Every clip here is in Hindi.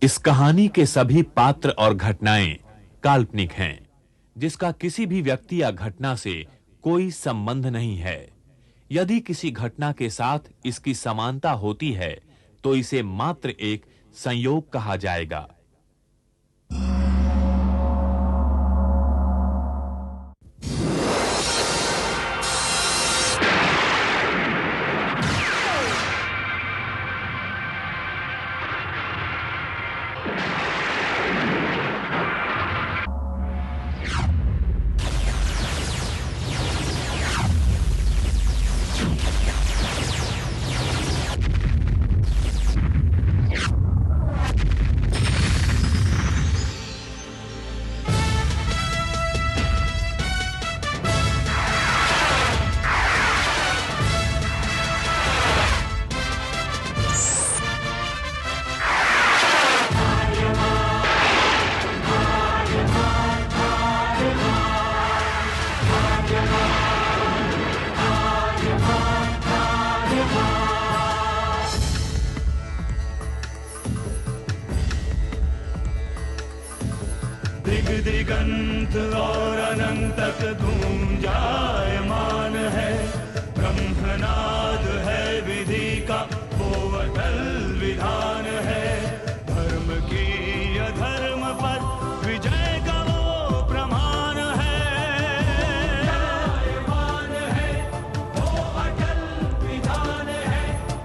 इस कहानी के सभी पात्र और घटनाएं काल्पनिक हैं, जिसका किसी भी व्यक्ति या घटना से कोई संबंध नहीं है। यदि किसी घटना के साथ इसकी समानता होती है, तो इसे मात्र एक संयोग कहा जाएगा। दिगंत और अनंत तक गूंजायमान है। ब्रह्मनाद है विधि का वो अटल विधान है। धर्म की अधर्म पर विजय का वो प्रमाण है। जायमान है वो अटल विधान है।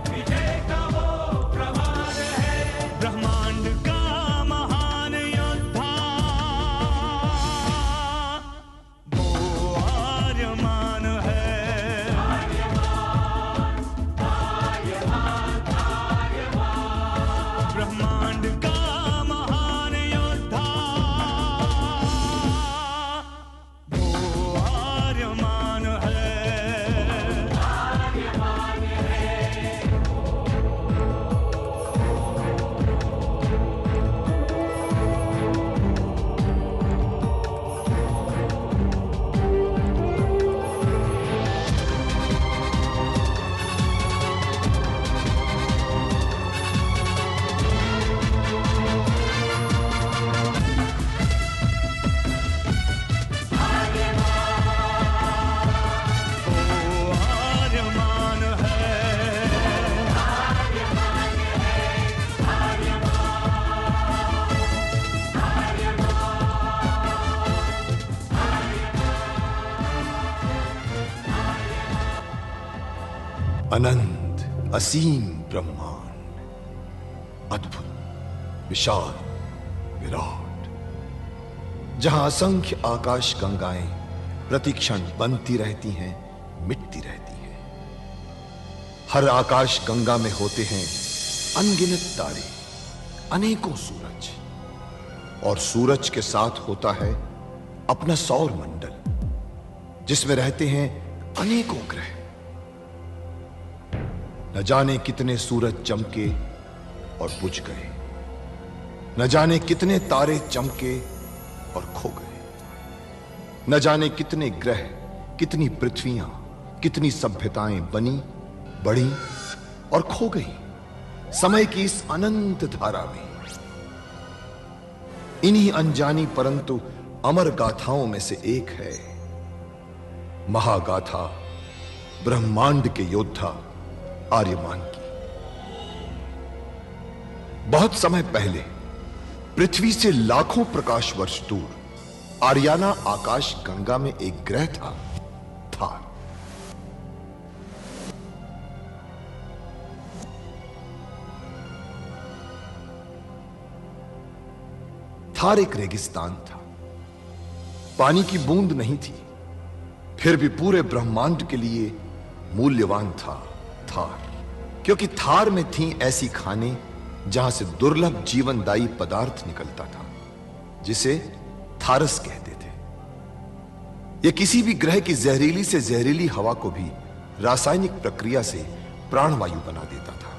विजय का वो प्रमाण है। ब्रह्मांड का महान योद्धा आर्यमान है। ब्रह्मांड का महान योद्धा वो आर्यमान है। आर्यमान है। अनंत असीम ब्रह्मांड, अद्भुत, विशाल, विराट, जहां असंख्य आकाश गंगाएं प्रतिक्षण बनती रहती हैं, मिटती रहती हैं। हर आकाश गंगा में होते हैं अनगिनत तारे, अनेकों सूरज, और सूरज के साथ होता है अपना सौर मंडल, जिसमें रहते हैं अनेकों ग्रह। न जाने कितने सूरज चमके और बुझ गए, न जाने कितने तारे चमके और खो गए, न जाने कितने ग्रह, कितनी पृथ्वियां, कितनी सभ्यताएं बनी, बढ़ी और खो गई समय की इस अनंत धारा में। इन्हीं अनजानी परंतु अमर गाथाओं में से एक है महागाथा ब्रह्मांड के योद्धा आर्यमान की। बहुत समय पहले पृथ्वी से लाखों प्रकाश वर्ष दूर आर्याना आकाश गंगा में एक ग्रह था, थार। थार एक रेगिस्तान था, पानी की बूंद नहीं थी, फिर भी पूरे ब्रह्मांड के लिए मूल्यवान था थार, क्योंकि थार में थी ऐसी खाने जहां से दुर्लभ जीवनदायी पदार्थ निकलता था, जिसे थारस कहते थे। यह किसी भी ग्रह की जहरीली से जहरीली हवा को भी रासायनिक प्रक्रिया से प्राणवायु बना देता था,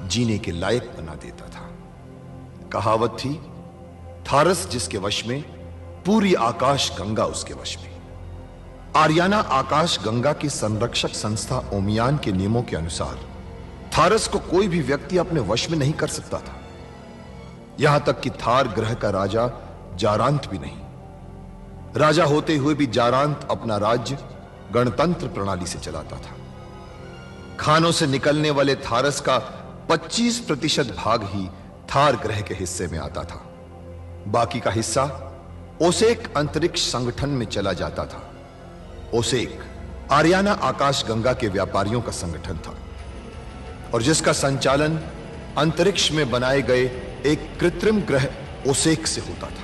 जीने के लायक बना देता था। कहावत थी, थारस जिसके वश में, पूरी आकाश गंगा उसके वश में। आर्याना आकाश गंगा की संरक्षक संस्था ओमियान के नियमों के अनुसार थारस को कोई भी व्यक्ति अपने वश में नहीं कर सकता था। यहां तक कि थार ग्रह का राजा जारांत भी नहीं। राजा होते हुए भी जारांत अपना राज्य गणतंत्र प्रणाली से चलाता था। खानों से निकलने वाले थारस का 25% भाग ही थार ग्रह के हिस्से में आता था। बाकी का हिस्सा ओसेक अंतरिक्ष संगठन में चला जाता था। ओसेक आरियाना आकाश गंगा के व्यापारियों का संगठन था और जिसका संचालन अंतरिक्ष में बनाए गए एक कृत्रिम ग्रह ओसेक से होता था।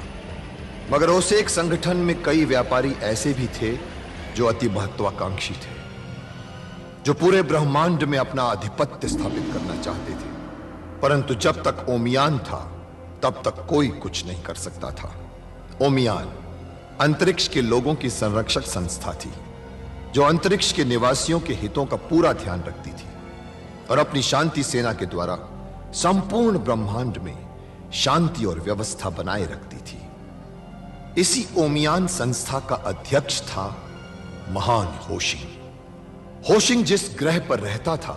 मगर ओसेक संगठन में कई व्यापारी ऐसे भी थे जो अति महत्वाकांक्षी थे, जो पूरे ब्रह्मांड में अपना आधिपत्य स्थापित करना चाहते थे। परंतु जब तक ओमियान था तब तक कोई कुछ नहीं कर सकता था। ओमियान अंतरिक्ष के लोगों की संरक्षक संस्था थी, जो अंतरिक्ष के निवासियों के हितों का पूरा ध्यान रखती थी और अपनी शांति सेना के द्वारा संपूर्ण ब्रह्मांड में शांति और व्यवस्था बनाए रखती थी। इसी ओमियान संस्था का अध्यक्ष था महान होशिंग। होशिंग जिस ग्रह पर रहता था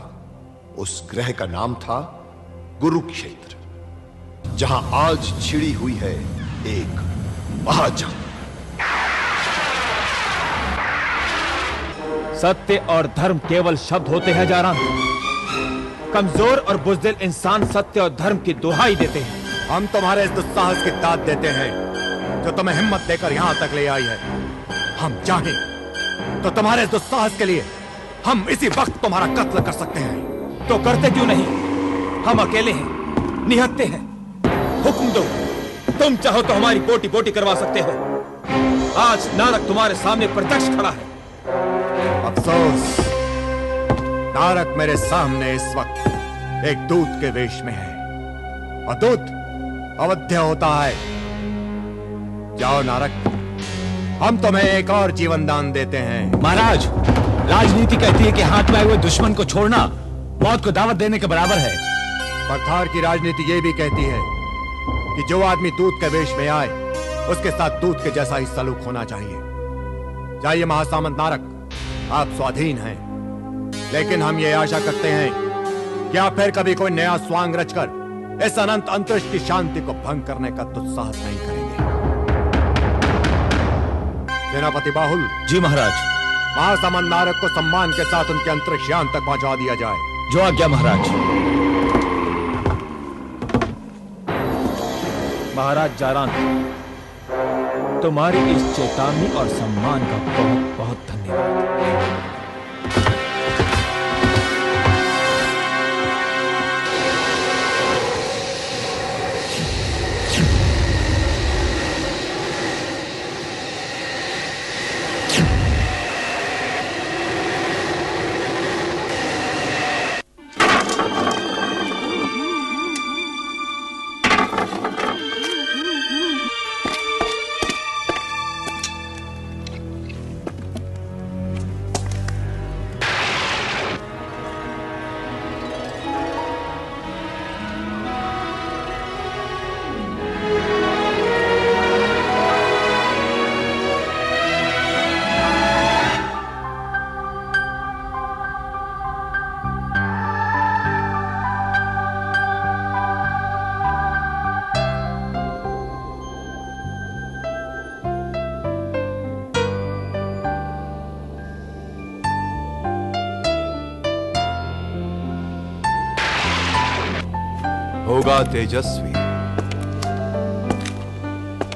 उस ग्रह का नाम था गुरुक्षेत्र, जहां आज छिड़ी हुई है एक महाजंग। सत्य और धर्म केवल शब्द होते हैं जारांत। कमजोर और बुज़दिल इंसान सत्य और धर्म की दुहाई देते हैं। हम तुम्हारे इस दुस्साहस की दाद देते हैं जो तुम्हें हिम्मत देकर यहां तक ले आई है। हम चाहें तो तुम्हारे इस दुस्साहस के लिए हम इसी वक्त तुम्हारा कत्ल कर सकते हैं। तो करते क्यों नहीं? हम अकेले हैं, निहत्ते हैं। हुक्म दो, तुम चाहो तो हमारी बोटी बोटी करवा सकते हो। आज नारक तुम्हारे सामने प्रत्यक्ष खड़ा है। अफसोस, नारक मेरे सामने इस वक्त एक दूत के वेश में है और दूत अवध्य होता है। जाओ नारक, हम तुम्हें एक और जीवन दान देते हैं। महाराज, राजनीति कहती है कि हाथ में आए हुए दुश्मन को छोड़ना मौत को दावत देने के बराबर है। पर थार की राजनीति यह भी कहती है कि जो आदमी दूत के वेश में आए उसके साथ दूत के जैसा ही सलूक होना चाहिए। जाइए महासामंत नारक, आप स्वाधीन हैं, लेकिन हम ये आशा करते हैं कि आप फिर कभी कोई नया स्वांग रचकर इस अनंत अंतरिक्ष की शांति को भंग करने का दुस्साहस नहीं करेंगे। सेनापति बाहुल। जी महाराज। महासामंत नारक को सम्मान के साथ उनके अंतरिक्ष यान तक पहुंचा दिया जाए। जो आज्ञा महाराज। महाराज जारांत, तुम्हारी इस चेतावनी और सम्मान का बहुत बहुत धन्यवाद। होगा तेजस्वी,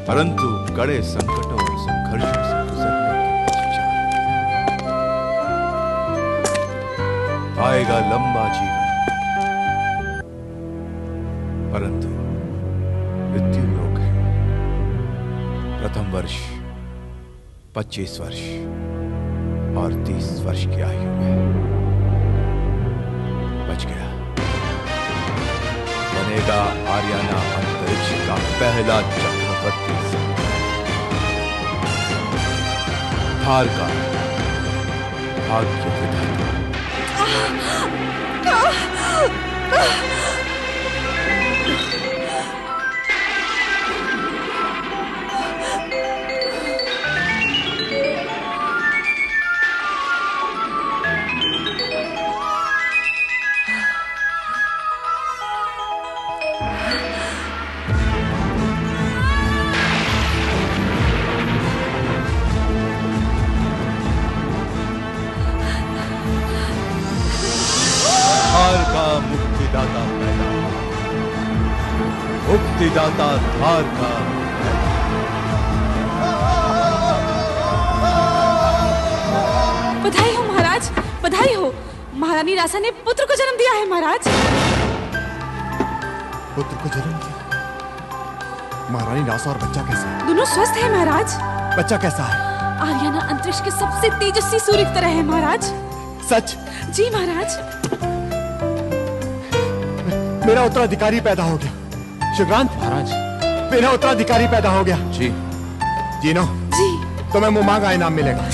परंतु कड़े संकटों और संघर्षों से गुजरने के पश्चात आएगा लंबा जीवन, परंतु मृत्यु योग है। प्रथम वर्ष 25 वर्ष और 30 वर्ष की आयु में बच गया। बनेगा आरियाना अंतरिक्ष का पहला चक्रवर्ती, थार का भाग्य विधाता। मुक्तिदाता थार का बधाई हो महाराज, बधाई हो। महारानी रासा ने पुत्र को जन्म दिया है महाराज। पुत्र को जन्म दिया? महारानी रासा और बच्चा कैसा है? दोनों स्वस्थ है महाराज। बच्चा कैसा है? आर्यना अंतरिक्ष के सबसे तेजस्वी सूर्य की तरह है महाराज। सच? जी महाराज। मेरा उत्तराधिकारी पैदा हो गया। शिवकांत महाराज, मेरा उत्तराधिकारी पैदा हो गया। जी। जीनो जी। तुम्हें मुंह मांगा इनाम मिलेगा।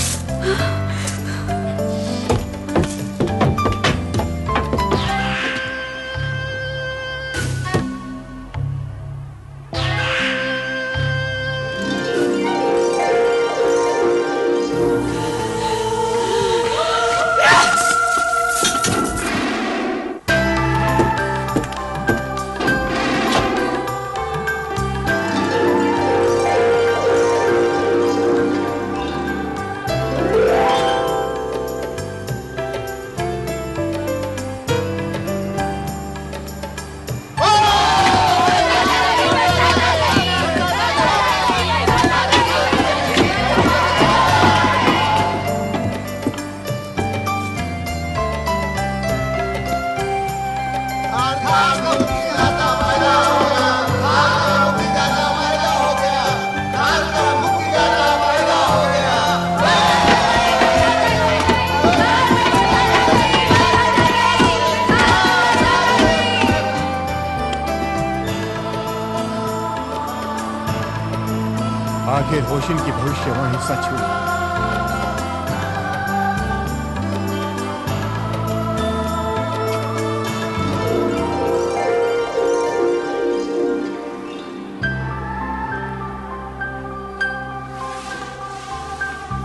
आखिर होशिन की भविष्यवाणी सच हुई।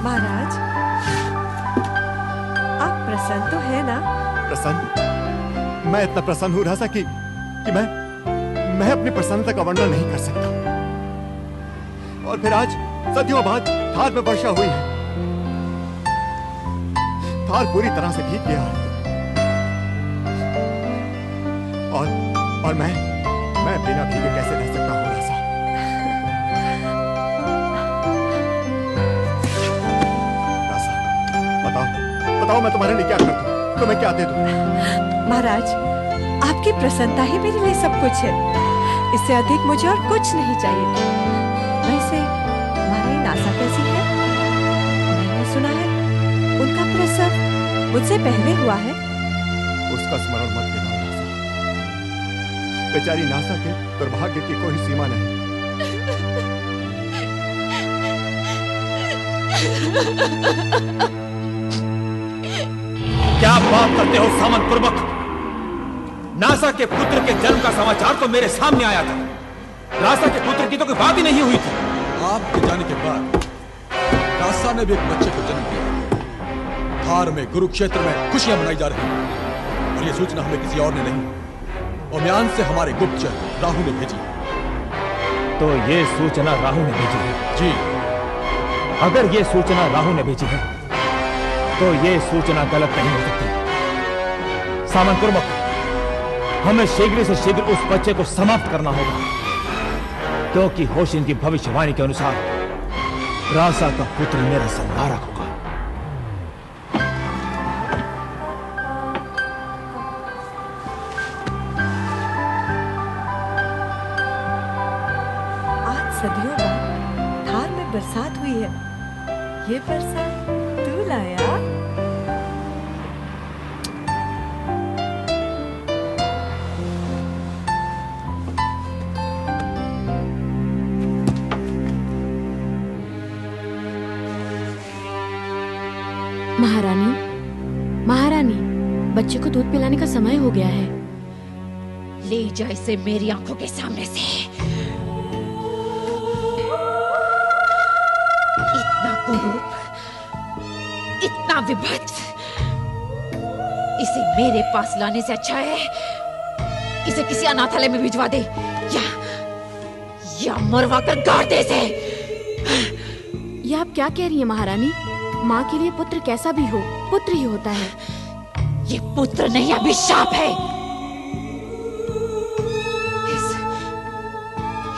महाराज, आप प्रसन्न तो है ना? प्रसन्न? मैं इतना प्रसन्न हूं रासा कि मैं अपनी प्रसन्नता का वर्णन नहीं कर सकता। और फिर आज सदियों बाद थार में वर्षा हुई है। थार पूरी तरह से भीग गया है। और मैं बिना भीगे कैसे रह सकता हूं रासा? बताओ मैं तुम्हारे लिए क्या कर दूं? तुम्हें क्या दे दूं? महाराज, आपकी प्रसन्नता ही मेरे लिए सब कुछ है। इससे अधिक मुझे और कुछ नहीं चाहिए। वैसे महारानी नासा कैसी है? मैंने सुना है उनका प्रसव मुझसे पहले हुआ है। उसका स्मरण मत दिलाओ नासा। बेचारी नासा के दुर्भाग्य की कोई सीमा नहीं। क्या बात करते हो सामंत पूर्वक? नासा के पुत्र के जन्म का समाचार तो मेरे सामने आया था। नासा के पुत्र की तो कोई बात ही नहीं हुई थी। आपके जाने के बाद नासा ने भी एक बच्चे को जन्म दिया। थार में कुरुक्षेत्र में खुशियां मनाई जा रही हैं। और यह सूचना हमें किसी और ने नहीं, ओम्यान से हमारे गुप्तचर राहु ने भेजी। तो ये सूचना राहु ने भेजी है? जी। अगर ये सूचना राहु ने भेजी है तो ये सूचना गलत नहीं हो सकती। सामंत कुर्मक, हमें शीघ्र से शीघ्र उस बच्चे को समाप्त करना होगा, क्योंकि होशिन की भविष्यवाणी के अनुसार रासा का पुत्र मेरा संहारक होगा। आज सदियों बाद थार में बरसात हुई है। ये बरसात तू लाया? महारानी, बच्चे को दूध पिलाने का समय हो गया है। ले जा इसे मेरी आंखों के सामने से। इतना कुरूप, इतना विभत्स, इसे मेरे पास लाने से अच्छा है इसे किसी अनाथालय में भिजवा दे या मरवा कर गाड़ दे इसे। ये आप क्या कह रही हैं महारानी? माँ के लिए पुत्र कैसा भी हो, पुत्र ही होता है। ये पुत्र नहीं, अभिशाप है।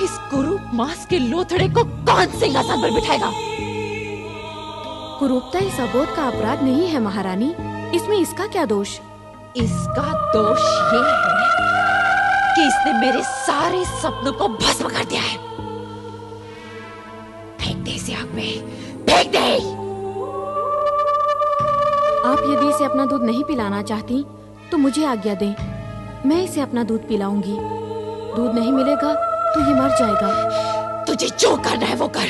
इस कुरूप मांस के लोथड़े को कौन सिंहासन पर बिठाएगा? कुरूपता इस अबोध का अपराध नहीं है महारानी, इसमें इसका क्या दोष? इसका दोष ये है कि इसने मेरे सारे सपनों को भस्म कर दिया है। फेंक दे इसे आग में, फेंक दे। आप यदि इसे अपना दूध नहीं पिलाना चाहती तो मुझे आज्ञा दें, मैं इसे अपना दूध पिलाऊंगी। दूध नहीं मिलेगा तो ये मर जाएगा। तुझे जो करना है वो कर,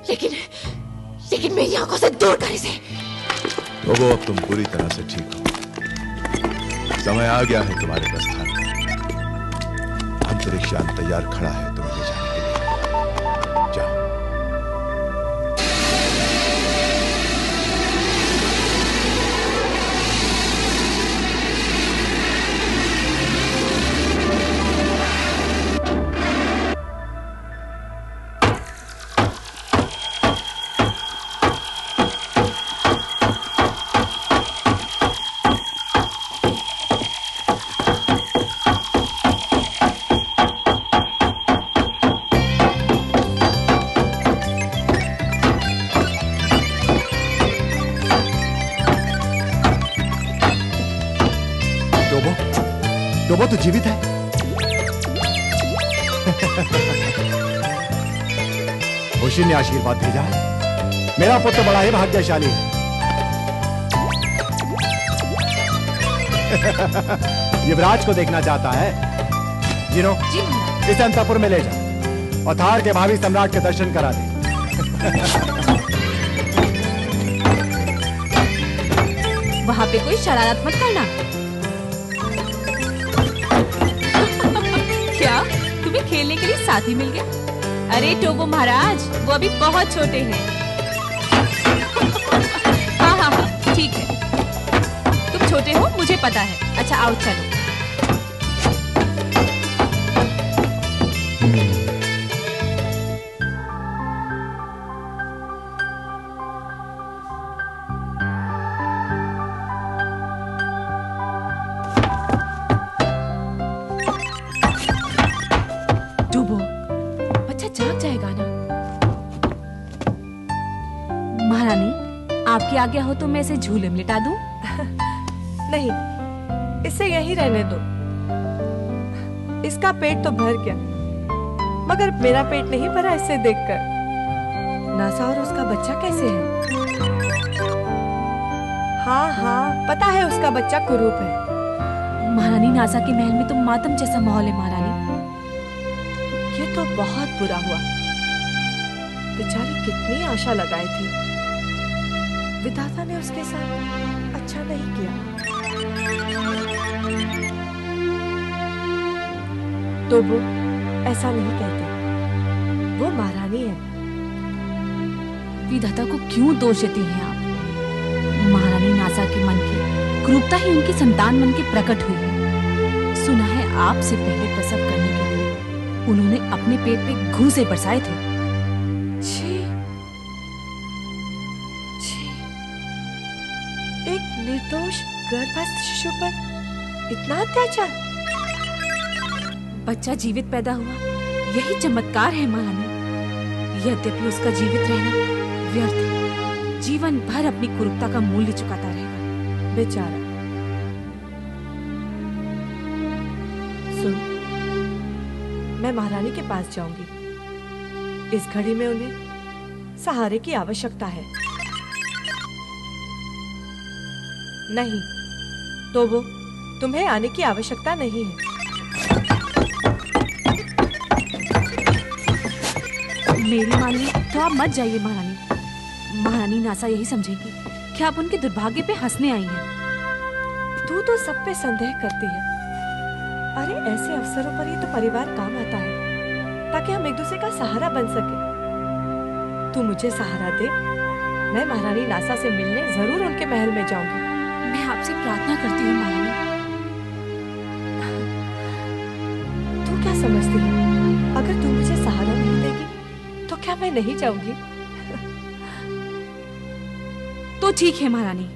लेकिन मेरी आंखों से दूर कर इसे। तो वो अब तुम पूरी तरह से ठीक हो। समय आ गया है तुम्हारे प्रस्थान का। अंतरिक्ष यान तैयार खड़ा है तुम्हें ले जाने के लिए। जाओ। टोबो तो जीवित है। खुशी ने आशीर्वाद भेजा है। मेरा पुत्र बड़ा ही भाग्यशाली है। युवराज को देखना चाहता है। जिनो, इसे अंतःपुर में ले जा और थार के भावी सम्राट के दर्शन करा दे। वहां पे कोई शरारत मत करना। क्या तुम्हें खेलने के लिए साथी मिल गया? अरे टोबो महाराज, वो अभी बहुत छोटे हैं। हाँ, ठीक है। तुम छोटे हो मुझे पता है। अच्छा आओ चलो। आपकी आज्ञा हो तो मैं इसे झूले में लिटा दूं? नहीं, इसे यहीं रहने दो। इसका पेट तो भर गया, मगर मेरा पेट नहीं भरा इसे देखकर। नासा और उसका बच्चा कैसे है? हाँ, पता है उसका बच्चा कुरूप है। महारानी, नासा के महल में तो मातम जैसा माहौल है महारानी। ये तो बहुत बुरा हुआ। बेचारी कितनी आशा लगाई थी। विधाता ने उसके साथ अच्छा नहीं किया। तो वो ऐसा नहीं कहते, वो महारानी है। विधाता को क्यों दोष देती हैं आप? महारानी नासा के मन की क्रूरता ही उनकी संतान मन के प्रकट हुई है। सुना है आपसे पहले प्रसव करने के लिए उन्होंने अपने पेट पे घूंसे बरसाए थे। निर्दोष गर्भस्थ शिशु पर इतना अत्याचार। बच्चा जीवित पैदा हुआ, यही चमत्कार है महारानी। यद्यपि उसका जीवित रहना व्यर्थ है, जीवन भर अपनी कुरूपता का मूल्य चुकाता रहेगा। बेचारा। सुन, मैं महारानी के पास जाऊंगी। इस घड़ी में उन्हें सहारे की आवश्यकता है। नहीं, तो वो तुम्हें आने की आवश्यकता नहीं है। मेरी मानिए तो आप मत जाइए महारानी। महारानी नासा यही समझेगी कि आप उनके दुर्भाग्य पे हंसने आई हैं। तू तो सब पे संदेह करती है। अरे ऐसे अवसरों पर ही तो परिवार काम आता है, ताकि हम एक दूसरे का सहारा बन सके। तू मुझे सहारा दे, मैं महारानी नासा से मिलने जरूर उनके महल में जाऊंगी। मैं आपसे प्रार्थना करती हूँ महारानी। तू क्या समझती है? अगर तू मुझे सहारा नहीं देगी तो क्या मैं नहीं जाऊंगी? तो ठीक है महारानी,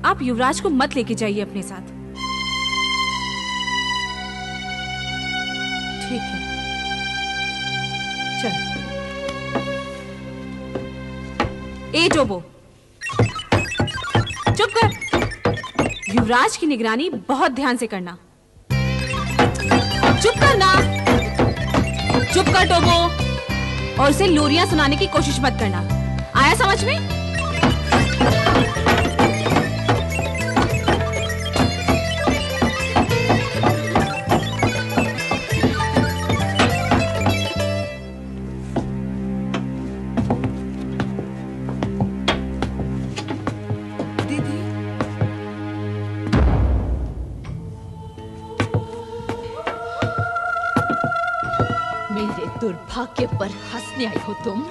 आप युवराज को मत लेके जाइए अपने साथ। ठीक है, चल। ए जोबो, चुप कर। युवराज की निगरानी बहुत ध्यान से करना। चुप करना, चुप कर टोबो, और उसे लोरियां सुनाने की कोशिश मत करना। आया समझ में? मेरे दुर्भाग्य पर हंसने आई हो तुम।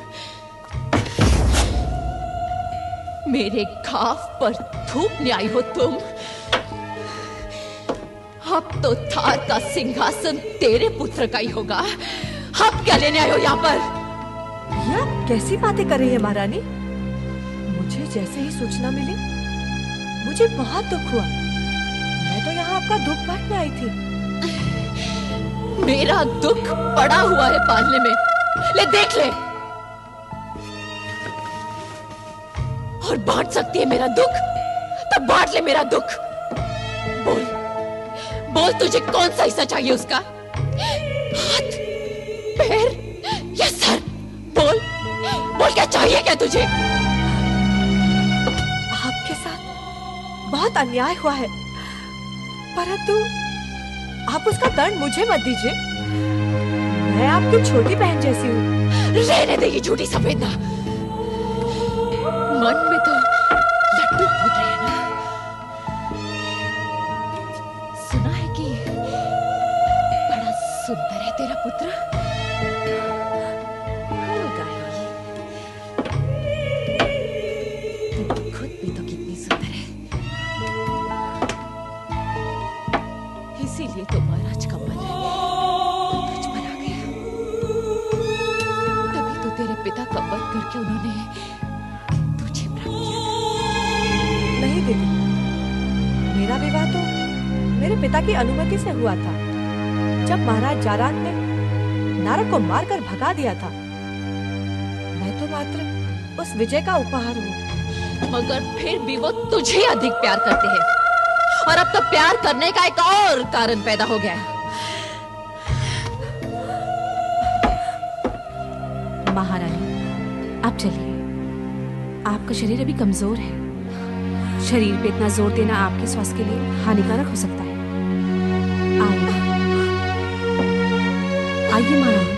मेरे घाव पर थूकने आई हो तुम। अब तो थार का सिंहासन तेरे पुत्र का ही होगा। अब क्या लेने आए हो यहाँ पर? ये आप कैसी बातें कर रही है महारानी? मुझे जैसे ही सूचना मिली मुझे बहुत दुख हुआ। मैं तो यहाँ आपका दुख बांटने आई थी। मेरा दुख पड़ा हुआ है पालने में, ले देख ले। और बांट सकती है मेरा दुख तो बांट ले मेरा दुख। बोल बोल, तुझे कौन सा हिस्सा चाहिए उसका? हाथ, पैर या सर? बोल बोल, क्या चाहिए क्या तुझे? आपके साथ बहुत अन्याय हुआ है, परंतु आप उसका दंड मुझे मत दीजिए। मैं आपकी छोटी बहन जैसी हूँ। रहने दे ये झूठी सफेदना। मन में तो लड्डू फूट रहे हैं ना। सुना है कि बड़ा सुंदर है तेरा पुत्र। होगा ही। तू खुद भी तो कितनी सुंदर है। इसीलिए तो महाराज का मन तुझ पर आ गया। तभी तो तेरे पिता का वध करके उन्होंने तुझे प्राप्त किया था। नहीं दीदी, मेरा विवाह तो मेरे पिता की अनुमति से हुआ था, जब महाराज जारान ने नारद को मारकर भगा दिया था। मैं तो मात्र उस विजय का उपहार हूँ। मगर फिर भी वो तुझे अधिक प्यार करते हैं, और अब तो प्यार करने का एक और कारण पैदा हो गया है। महारानी, आप चलिए। आपका शरीर अभी कमजोर है। शरीर पे इतना जोर देना आपके स्वास्थ्य के लिए हानिकारक हो सकता है। आइए, आइए महारानी।